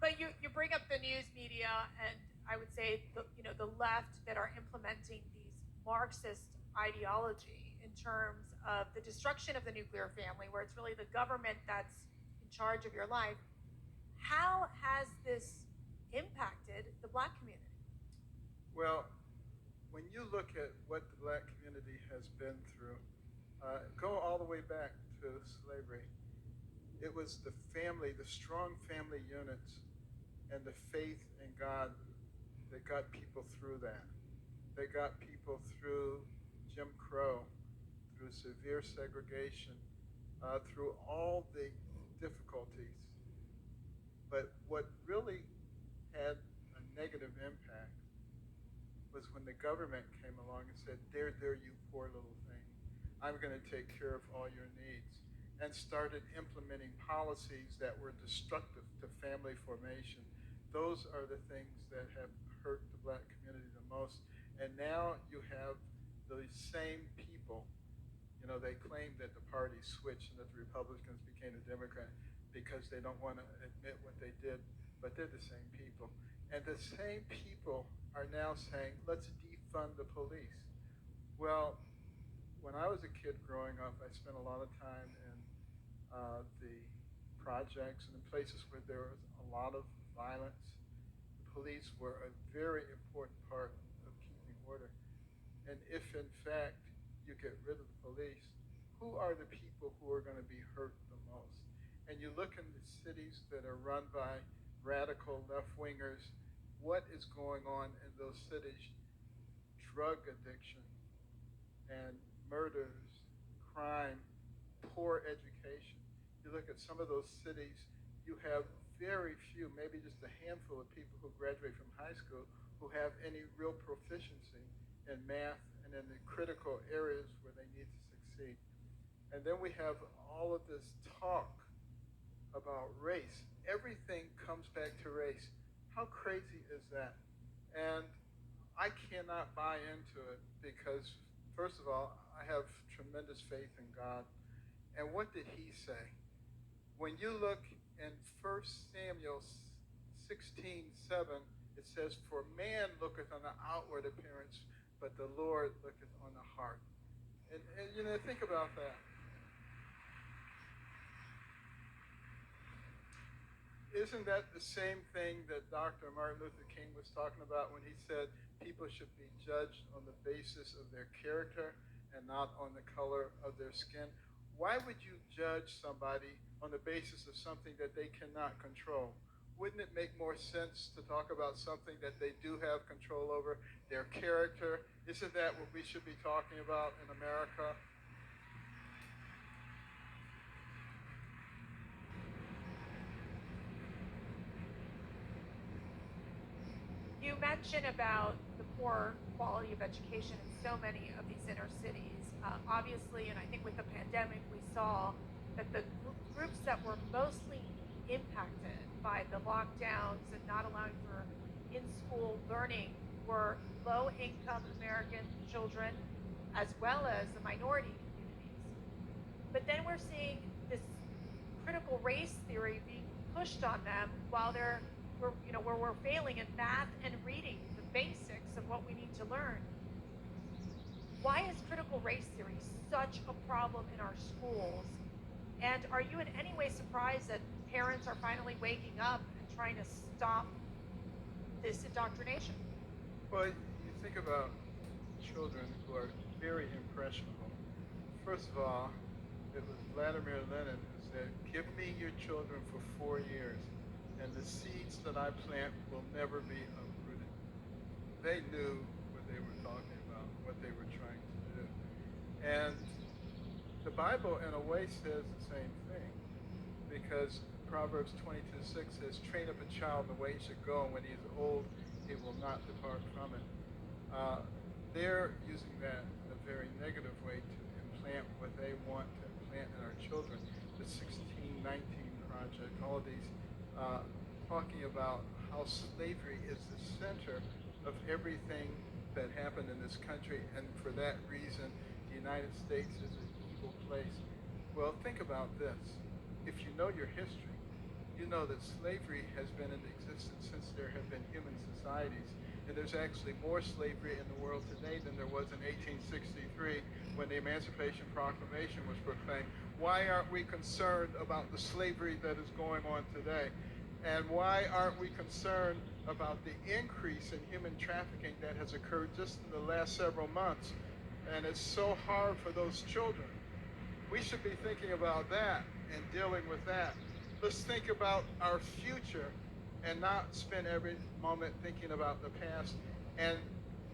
But you bring up the news media, and I would say the left that are implementing these Marxist ideology in terms of the destruction of the nuclear family, where it's really the government that's in charge of your life. How has this impacted the Black community? Well, when you look at what the black community has been through, go all the way back to slavery. It was the family, the strong family units, and the faith in God that got people through that. They got people through Jim Crow, through severe segregation, through all the difficulties. But what really had a negative impact was when the government came along and said, there, you poor little thing. I'm going to take care of all your needs. And started implementing policies that were destructive to family formation. Those are the things that have hurt the black community the most. And now you have those same people, they claim that the party switched and that the Republicans became the Democrat because they don't want to admit what they did, but they're the same people. And the same people are now saying, let's defund the police. Well, when I was a kid growing up, I spent a lot of time in the projects and in places where there was a lot of violence. The police were a very important part of keeping order. And if, in fact, you get rid of the police, who are the people who are going to be hurt the most? And you look in the cities that are run by radical left-wingers, what is going on in those cities? Drug addiction and murders, crime, poor education. You look at some of those cities, you have very few, maybe just a handful of people who graduate from high school who have any real proficiency in math and in the critical areas where they need to succeed. And then we have all of this talk about race. Everything comes back to race. How crazy is that? And I cannot buy into it because, first of all, I have tremendous faith in God. And what did he say? When you look in 1 Samuel 16:7, it says, "For man looketh on the outward appearance, but the Lord looketh on the heart." And think about that. Isn't that the same thing that Dr. Martin Luther King was talking about when he said people should be judged on the basis of their character and not on the color of their skin? Why would you judge somebody on the basis of something that they cannot control? Wouldn't it make more sense to talk about something that they do have control over, their character? Isn't that what we should be talking about in America? You mentioned about the poor quality of education in so many of these inner cities. Obviously, and I think with the pandemic, we saw that the groups that were mostly impacted by the lockdowns and not allowing for in-school learning were low-income American children, as well as the minority communities. But then we're seeing this critical race theory being pushed on them while where we're failing in math and reading, the basics of what we need to learn. Why is critical race theory such a problem in our schools? And are you in any way surprised that parents are finally waking up and trying to stop this indoctrination? Well, you think about children who are very impressionable. First of all, it was Vladimir Lenin who said, "Give me your children for 4 years, and the seeds that I plant will never be uprooted." They knew what they were talking about, what they were trying to do. And the Bible, in a way, says the same thing, because Proverbs 22:6 says, "Train up a child in the way he should go, and when he is old, he will not depart from it." They're using that in a very negative way to implant what they want to implant in our children. The 1619 Project, all of these talking about how slavery is the center of everything that happened in this country, and for that reason, the United States is an evil place. Well, think about this. If you know your history, you know that slavery has been in existence since there have been human societies. And there's actually more slavery in the world today than there was in 1863 when the Emancipation Proclamation was proclaimed. Why aren't we concerned about the slavery that is going on today? And why aren't we concerned about the increase in human trafficking that has occurred just in the last several months? And it's so hard for those children. We should be thinking about that and dealing with that. Let's think about our future and not spend every moment thinking about the past. And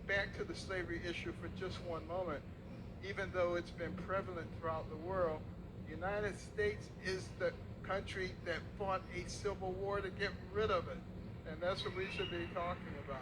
back to the slavery issue for just one moment, even though it's been prevalent throughout the world, the United States is the country that fought a civil war to get rid of it. And that's what we should be talking about.